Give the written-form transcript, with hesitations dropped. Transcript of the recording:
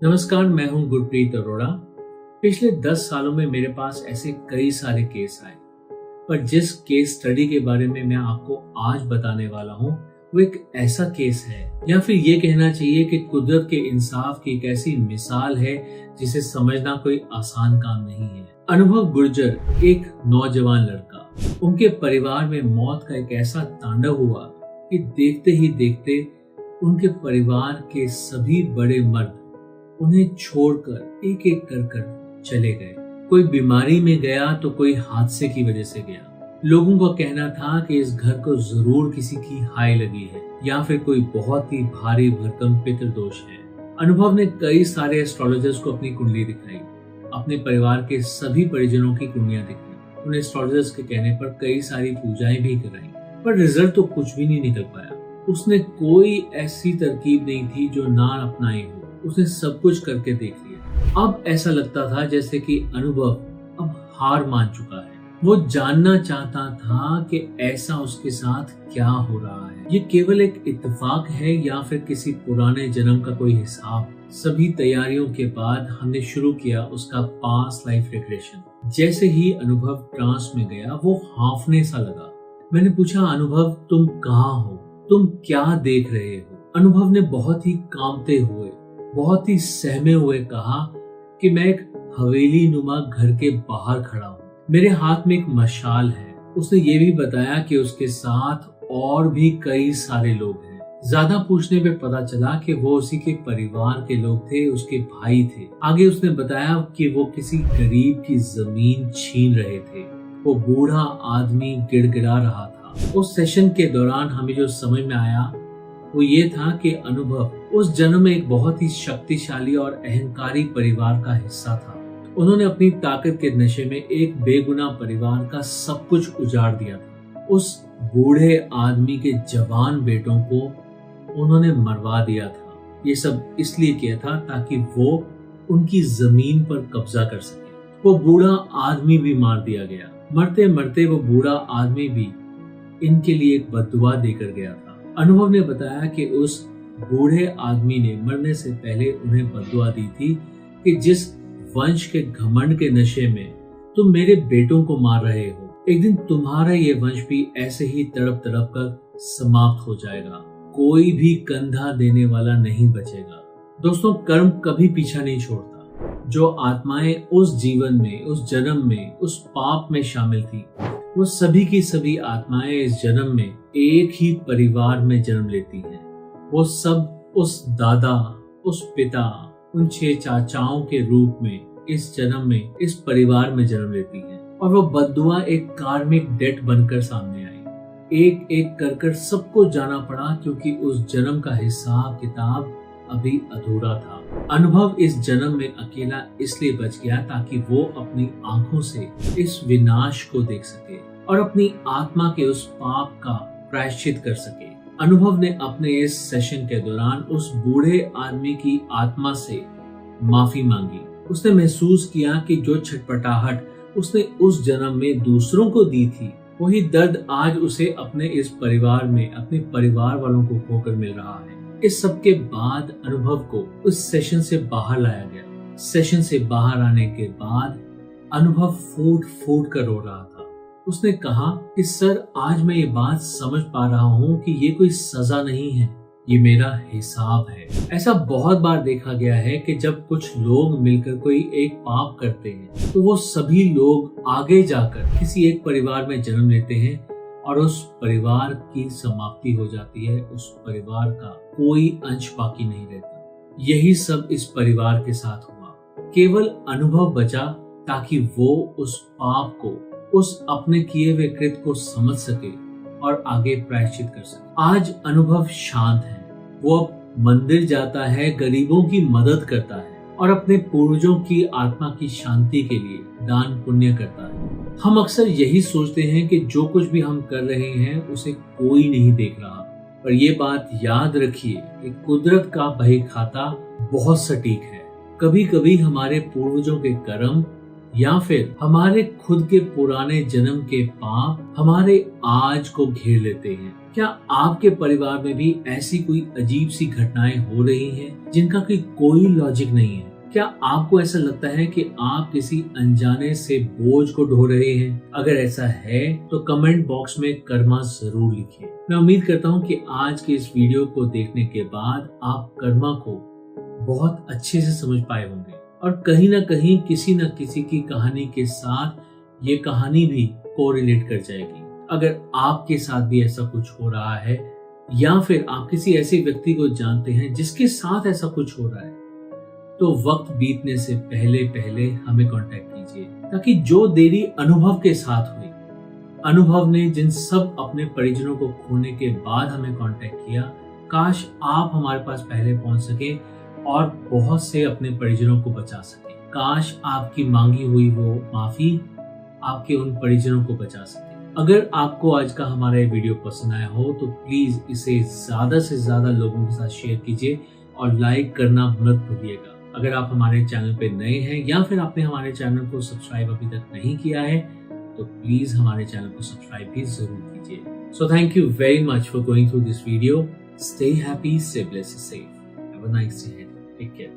नमस्कार, मैं हूं गुरप्रीत अरोड़ा। पिछले 10 सालों में मेरे पास ऐसे कई सारे केस आए, पर जिस केस स्टडी के बारे में मैं आपको आज बताने वाला हूं, वो एक ऐसा केस है, या फिर ये कहना चाहिए कि कुदरत के इंसाफ की एक ऐसी मिसाल है जिसे समझना कोई आसान काम नहीं है। अनुभव गुर्जर एक नौजवान लड़का, उनके परिवार में मौत का एक ऐसा तांडव हुआ कि देखते ही देखते उनके परिवार के सभी बड़े मर्द उन्हें छोड़कर एक एक कर चले गए। कोई बीमारी में गया तो कोई हादसे की वजह से गया। लोगों का कहना था कि इस घर को जरूर किसी की हाय लगी है या फिर कोई बहुत ही भारी भरकम पितृदोष है। अनुभव ने कई सारे एस्ट्रोलॉजर्स को अपनी कुंडली दिखाई, अपने परिवार के सभी परिजनों की कुंडलियां दिखाई। उन्हें एस्ट्रोलॉजर्स के कहने पर कई सारी पूजाएं भी कराई, पर रिजल्ट तो कुछ भी नहीं निकल पाया। उसने कोई ऐसी तरकीब नहीं थी जो ना अपनाई हो। उसने सब कुछ करके देख लिया। अब ऐसा लगता था जैसे कि अनुभव अब हार मान चुका है। वो जानना चाहता था कि ऐसा उसके साथ क्या हो रहा है। ये केवल एक इत्तेफाक है या फिर किसी पुराने जन्म का कोई हिसाब। सभी तैयारियों के बाद हमने शुरू किया उसका पास्ट लाइफ रिग्रेशन। जैसे ही अनुभव ट्रांस में गया, वो हांफने सा लगा। मैंने पूछा, अनुभव तुम कहाँ हो? तुम क्या देख रहे हो? अनुभव ने बहुत ही कांपते हुए, बहुत ही सहमे हुए कहा कि मैं एक हवेली नुमा घर के बाहर खड़ा हूँ। मेरे हाथ में एक मशाल है। उसने ये भी बताया कि उसके साथ और भी कई सारे लोग हैं। ज्यादा पूछने पे पता चला कि वो उसी के परिवार के लोग थे, उसके भाई थे। आगे उसने बताया कि वो किसी गरीब की जमीन छीन रहे थे। वो बूढ़ा आदमी गिड़गिड़ा रहा था। उस सेशन के दौरान हमें जो समझ में आया वो ये था कि अनुभव उस जन्म में एक बहुत ही शक्तिशाली और अहंकारी परिवार का हिस्सा था। उन्होंने अपनी ताकत के नशे में एक बेगुनाह परिवार का सब कुछ उजाड़ दिया था। उस बूढ़े आदमी के जवान बेटों को उन्होंने मरवा दिया था। ये सब इसलिए किया था ताकि वो उनकी जमीन पर कब्जा कर सके। वो बूढ़ा आदमी भी मार दिया गया। मरते मरते वो बूढ़ा आदमी भी इनके लिए एक बद्दुआ देकर गया था। अनुभव ने बताया कि उस बूढ़े आदमी ने मरने से पहले उन्हें बद्दुआ दी थी कि जिस वंश के घमंड के नशे में तुम मेरे बेटों को मार रहे हो, एक दिन तुम्हारा ये वंश भी ऐसे ही तड़प तड़प कर समाप्त हो जाएगा। कोई भी कंधा देने वाला नहीं बचेगा। दोस्तों, कर्म कभी पीछा नहीं छोड़ता। जो आत्माएं उस जीवन में, उस जन्म में, उस पाप में शामिल थी, वो सभी की सभी आत्माएं इस जन्म में एक ही परिवार में जन्म लेती हैं। वो सब उस दादा, उस पिता, उन 6 चाचाओं के रूप में इस जन्म में इस परिवार में जन्म लेती हैं। और वो बद्दुआ एक कार्मिक डेट बनकर सामने आई। एक एक कर सबको जाना पड़ा, क्योंकि उस जन्म का हिसाब किताब अभी अधूरा था। अनुभव इस जन्म में अकेला इसलिए बच गया ताकि वो अपनी आंखों से इस विनाश को देख सके और अपनी आत्मा के उस पाप का प्रायश्चित कर सके। अनुभव ने अपने इस सेशन के दौरान उस बूढ़े आदमी की आत्मा से माफी मांगी। उसने महसूस किया कि जो छटपटाहट उसने उस जन्म में दूसरों को दी थी, वही दर्द आज उसे अपने इस परिवार में, अपने परिवार वालों को खोकर मिल रहा है। इस सब के बाद अनुभव को उस सेशन से बाहर लाया गया। सेशन से बाहर आने के बाद अनुभव फूट फूट कर रो रहा था। उसने कहा कि सर, आज मैं ये बात समझ पा रहा हूँ कि ये कोई सजा नहीं है, ये मेरा हिसाब है। ऐसा बहुत बार देखा गया है कि जब कुछ लोग मिलकर कोई एक पाप करते हैं तो वो सभी लोग आगे जाकर किसी एक परिवार में जन्म लेते हैं और उस परिवार की समाप्ति हो जाती है। उस परिवार का कोई अंश बाकी नहीं रहता। यही सब इस परिवार के साथ हुआ। केवल अनुभव बचा ताकि वो उस पाप को, उस अपने किए हुए कृत्य को समझ सके और आगे प्रायश्चित कर सके। आज अनुभव शांत है। वो अब मंदिर जाता है, गरीबों की मदद करता है और अपने पूर्वजों की आत्मा की शांति के लिए दान पुण्य करता है। हम अक्सर यही सोचते हैं कि जो कुछ भी हम कर रहे हैं उसे कोई नहीं देख रहा, पर ये बात याद रखिए कि कुदरत का बही खाता बहुत सटीक है। कभी कभी हमारे पूर्वजों के कर्म या फिर हमारे खुद के पुराने जन्म के पाप हमारे आज को घेर लेते हैं। क्या आपके परिवार में भी ऐसी कोई अजीब सी घटनाएं हो रही हैं जिनका कोई लॉजिक नहीं है? क्या आपको ऐसा लगता है कि आप किसी अनजाने से बोझ को ढो रहे हैं? अगर ऐसा है तो कमेंट बॉक्स में कर्मा जरूर लिखिए। मैं उम्मीद करता हूँ कि आज के इस वीडियो को देखने के बाद आप कर्मा को बहुत अच्छे से समझ पाए होंगे और कहीं ना कहीं किसी न किसी की कहानी के साथ ये कहानी भी कोरिलेट कर जाएगी। अगर आपके साथ भी ऐसा कुछ हो रहा है या फिर आप किसी ऐसे व्यक्ति को जानते हैं जिसके साथ ऐसा कुछ हो रहा है, तो वक्त बीतने से पहले पहले हमें कांटेक्ट कीजिए, ताकि जो देरी अनुभव के साथ हुई, अनुभव ने जिन सब अपने परिजनों को खोने के बाद हमें कांटेक्ट किया, काश आप हमारे पास पहले पहुंच सके और बहुत से अपने परिजनों को बचा सके। काश आपकी मांगी हुई वो माफी आपके उन परिजनों को बचा सके। अगर आपको आज का हमारा ये वीडियो पसंद आया हो तो प्लीज इसे ज्यादा से ज्यादा लोगों के साथ शेयर कीजिए और लाइक करना मत भूलिएगा। अगर आप हमारे चैनल पे नए हैं या फिर आपने हमारे चैनल को सब्सक्राइब अभी तक नहीं किया है तो प्लीज हमारे चैनल को सब्सक्राइब भी जरूर कीजिए। So thank you very much for going through this video. Stay happy, stay blessed, safe. Have a nice day. Take care.